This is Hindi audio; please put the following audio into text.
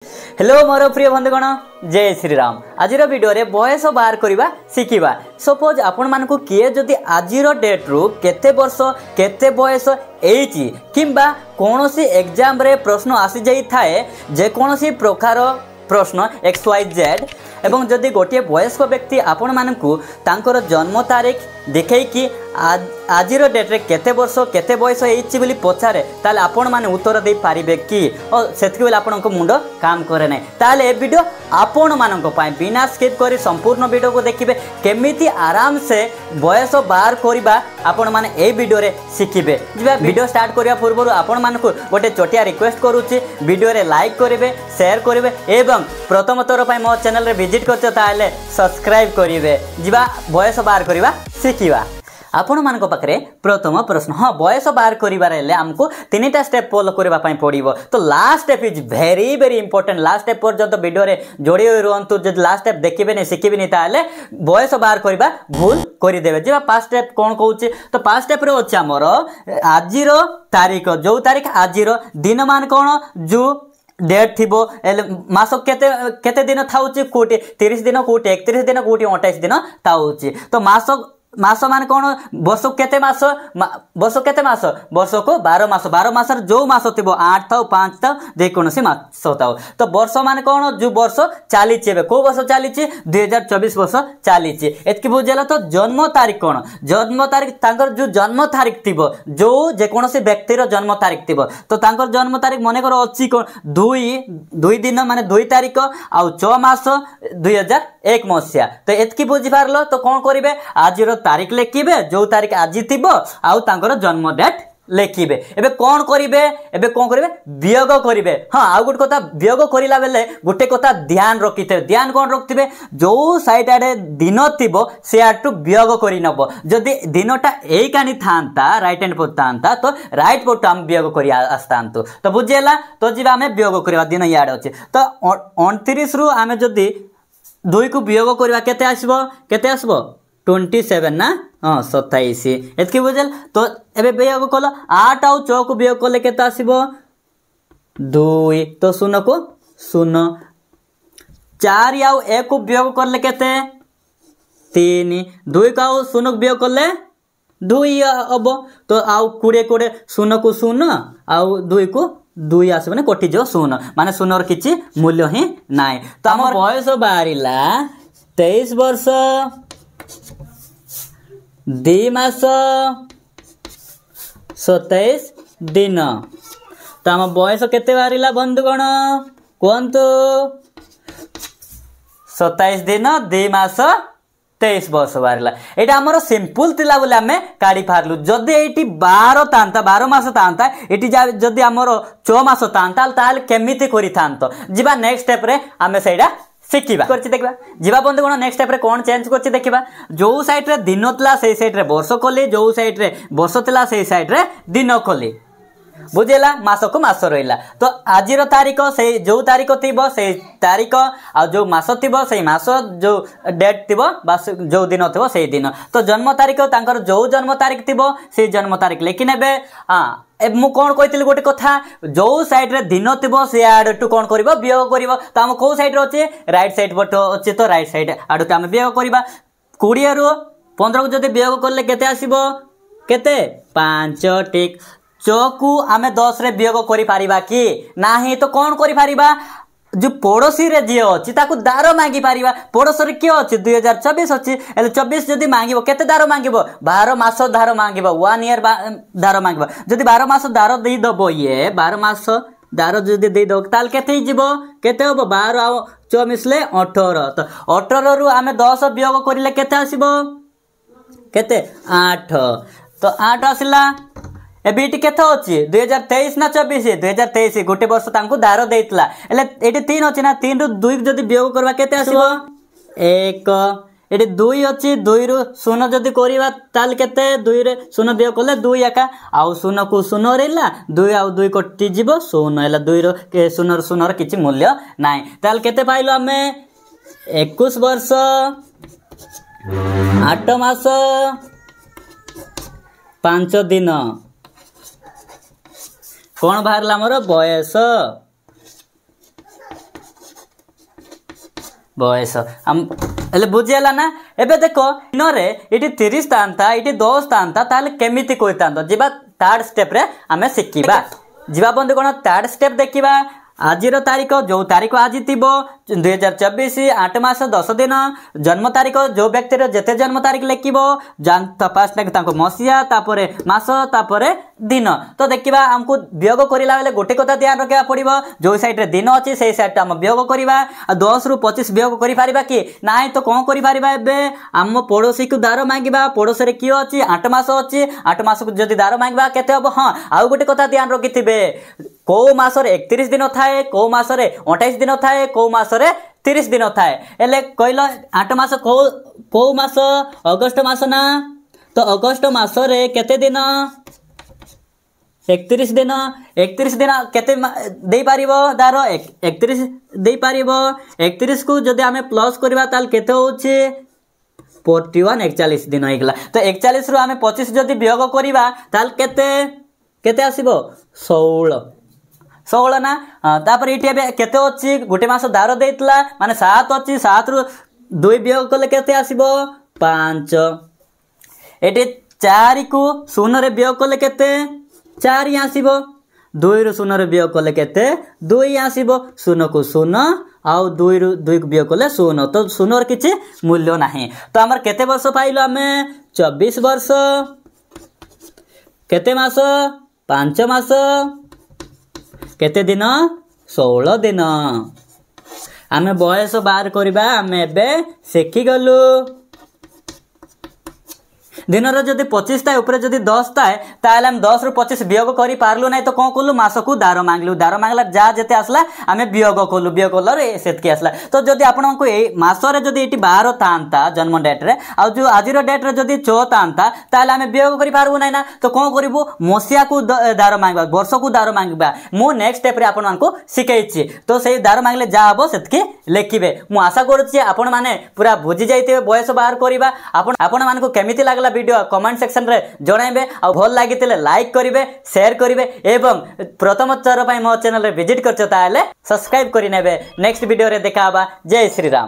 हेलो मोर प्रिय बंधुगण जय श्री राम। आज वीडियो रे बयस बाहर करवा शिखा। सपोज आपण मानकु किए जदि आज डेट रु केते वर्ष केते बयस एची किंबा कोनोसी एग्जाम रे प्रश्न आसी जाई थाए जे कोनोसी प्रकार प्रश्न XYZ एवं जदि गोटे वयस्क व्यक्ति आपण मानकु तांकर जन्म तारीख देखै कि आज डेट रे केते वर्ष केते बयस एची बोली पचारे ताले आपण माने उत्तर दे पारिबे कि और सेतके बेले आपनक मुंड काम करे नै। ताले ए वीडियो आपण मानक पय बिना स्किप करी संपूर्ण वीडियो को देखिबे केमिति आराम से बयस बाहर करबा आपण माने ए वीडियो रे शिखिबे। जिबा वीडियो स्टार्ट करिया पूर्व आपण मानकु गोटे छोटिया रिक्वेस्ट करूची वीडियो रे लाइक करिवे शेयर करिवे एवं प्रथम थर पय मो चैनल रे विजिट करछो ताले सब्सक्राइब करिवे। जिबा बयस बाहर करबा शिखिबा। आपण मानक पाखरे प्रथम प्रश्न हाँ बयस बाहर करिवार हेले हमको तीनटा स्टेप फॉलो करबा पय पड़िबो। तो last step is very very important. Last step पर्यंत वीडियो रे जोड़ी रहंतु। जदि लास्ट स्टेप देखिबे नै शिखिबे नै ताले बयस बाहर करबा भूल करि देबे। जेबा पांच स्टेप कोन कहूची तो पांच स्टेप रे अछि हमर आजिरो तारीख जो तारीख आजिरो दिन मान कोन जो डेट थिबो मास केते केते दिन थाउची कोटी 30 दिन कोटी 31 दिन कोटी 28 दिन थाउची। तो मास मान कोन वर्ष केते मास वर्ष केते मास वर्ष को 12 मास 12 मास जो मास थिबो 8 थाउ 5 थाउ जे कोनसी मास थाउ। तो वर्ष मान कोन जो वर्ष चालीची एबे को वर्ष चालीची 2024 वर्ष चालीची। एतकी बुझेला। तो जन्म तारीख कोन जन्म तारीख तांकर जो जन्म तारीख थिबो जो जे कोनसी व्यक्ति रो जन्म तारीख थिबो तो तांकर जन्म तारीख मने कर अछि कोन 2 दिन माने 2 तारीख आ 6 मास 2001 मसिया। तो एतकी बुझि पारलो। तो कोन करिवे आज तारीख लिखिबे जो तारीख आज थिबो आउ तांकर जन्म डेट लिखिबे। एबे कोन करिवे एबे कोन करिवे वियोग करिवे। हां आउ गुट कथा वियोग करिला बेले गुटे कथा ध्यान रखिते ध्यान कोन रखथिबे जो साइड आडे दिन थिबो से आटु वियोग करि नबो। जदि दिनटा एई कानी थांता राइट हैंड पर थांता तो राइट पर हम वियोग करि आस्तांतु। तो बुझेला। तो जिबा हमें वियोग करिवा दिन याड अछि। तो 29 रु हमें जदि 2 को वियोग करिवा केते आसीबो केते आसीबो 27 ना हाँ 27 एतकी बुझल। तो एबे वियोग कल 8 आउ 6 को वियोग कले केते आसीबो 2 तो 0 को 0 4 आउ 1 को वियोग करले केते 3 2 को आउ 0 को वियोग करले 2 हबो। तो आउ 20 0 को 0 आउ 2 को 2 आसे माने कटि जो 0 माने 0 र किछि मूल्य ही नाइ। तो हमर बयस बाहरिला 23 वर्ष 2 मास 27 दिन। तो हम बयस केते बाहरिला बंधुगण कोंतु 27 दिन 2 मास 23 वर्ष बाहरिला। एटा हमर सिंपल तिला बोले हमें काढी फारलु। जदि एटी 12 मास तांता एटी जदि हमर 6 मास तांता ताल केमिति करि थांतो जिबा नेक्स्ट स्टेप रे हमें सेडा शिखिबा करछि देखबा। जिबा बंधुगण नेक्स्ट स्टेप रे कोन चेंज करछि देखिबा। जो साइड रे दिन तला सेई साइड रे वर्ष कोली जो साइड रे वर्ष तला सेई साइड रे दिन कोली बुझेला। मास को मास रहिला। तो आजिरो तारीख से जो तारीख थिबो से तारीख आ जो मास थिबो से मास जो डेट थिबो बस जो दिन थिबो से दिन। तो जन्म तारीख तांकर जो जन्म तारीख थिबो से जन्म तारीख लेखि नेबे। हां ए मु कोन कहितली गोटे कथा जो साइड रे दिन थिबो से आड टू कोन करबो वियोग करबो। तो हम को साइड रे अछि राइट साइड बट अछि तो राइट साइड आड तो हम वियोग करबा। 20 रु 15 को जदि वियोग करले केते आसीबो केते 5 टिक 6 को आमे 10 रे वियोग करि पारिबा कि नाही। तो कोन करि पारिबा जो पड़ोसी रे जे अछि ताकू दारो मांगी पारिबा। पड़ोस रे के अछि 2024 अछि एले 24 जदि मांगिबो केते दारो मांगिबो 12 मास दारो मांगिबो 1 ईयर दारो मांगिबो। जदि 12 मास दारो देई दबो ये 12 मास दारो जदि देई दो ताल केते जिवो केते होबो 12 आ 6 मिसले 18। तो 18 रु आमे 10 वियोग करिले केते आसीबो केते 8। तो 8 आसिला। एबे इटी केते अछि 2023 ना 24 2023 गोटे वर्ष तांको दारो देइतला एले एटी 3 अछि ना 3 रु 2 जदि वियोग करबा केते आसीबो 1 एटी 2 अछि 2 रु 0 जदि करिबा ताल केते 2 रे 0 वियोग करले 2 एका आउ 0 को 0 रहला 2 आउ 2 कटि जिवो 0 एला 2 रो 0 रो किछि मूल्य नाइ। ताल केते पाइलो हमें 21 वर्ष 8 मास 5 दिन कौन बाहर मोर बयस बयस हम बुझीगला ना। एबे देख दिन ये 30 था ये 10 था ताले केमिति कोइता जीवा थर्ड स्टेप रे आमे शिखिबा। जीवा बंधुगण थर्ड स्टेप देखिबा। आजिर तारीख जो तारीख आज थी 2024 8 मास 10 दिन जन्म तारीख जो व्यक्तिर जेते जन्म तारीख लिखिब फास्ट मसीहा तापर मास तापर दिन। तो देखिबा हमको वियोग करिला बेले गोटे कथा ध्यान रखा पड़िबो जो साइड रे दिन अछि सेही साइड हम वियोग करिबा। 10 रु 25 वियोग करि पारिबा कि नाही तो कोन करि पारिबा। एबे हम पड़ोसी को दार मांगिबा। पड़ोसी रे कियो अछि 8 मास अछि 8 मास को जदी दार मांगिबा केते हबो। हां आउ गोटे कथा ध्यान रखिथिबे को मास रे 31 दिन थाए को मास रे 28 दिन थाए को मास रे 30 दिन थाए। एले कहलो 8 मास को मास अगस्त मास ना। तो अगस्त मास रे केते दिन 31 दिन 31 दिन केते दे पारिबो दार 31 दे पारिबो। 31 को जदी हमें प्लस करबा ताल केते होछि 41 41 दिन होइगला। तो 41 रु हमें 25 जदी वियोग करबा ताल केते केते आसीबो 16 ना। तापर इटी एबे केते अछि गोटे मास दार देइतला माने 7 अछि 7 रु 2 वियोग कले केते आसीबो 5। एटी 4 को 0 रे वियोग कले केते 4 आसीबो। 2 रु 0 रे वियोग कले केते 2 आसीबो। 0 को 0 आउ 2 रु 2 को वियोग कले 0 तो 0 र किछि मूल्य नाही। तो हमर केते वर्ष पाइलो हमें 24 वर्ष। केते मास 5 मास केते दिन 16 दिन। आमे बयस बाहर करबा आमे एबे शिखि गलु। दिन जदि 25 थाए ऊपर जदि 10 थाए ताले हम 10 रु 25 वियोग करि पारलु नै तो कोन कलु मास को दार मांगलु। दार मांगला जा जेते आसला आमे वियोग कलु। वियोग कलर सेतकी आसला। तो जदि आपन को ए मास रे जदि एटी 12 थांता जन्म डेट रे आ जो आजिर डेट रे जदि 14 थांता ताले आमे वियोग करि पारबु नै ना। तो कोन करिवो मसिया को दार मांगबा वर्ष को दार मांगबा। मु नेक्स्ट स्टेप रे आपन को सिखाइछि। तो सेही दार मांगले जा हबो सेतकी लेखिबे। मु आशा करूछि आपन माने पूरा बुझि जाइते बयस बाहर करिबा। आपन मान को केमिति लागला वीडियो कमेंट सेक्शन रे जणाइबे। आ भल लागितले लाइक करिवे शेयर करिवे एवं प्रथम थर पई मो चैनल रे विजिट करछ ताले सब्सक्राइब करि नेबे। नेक्स्ट वीडियो रे देखा हबा। जय श्री राम।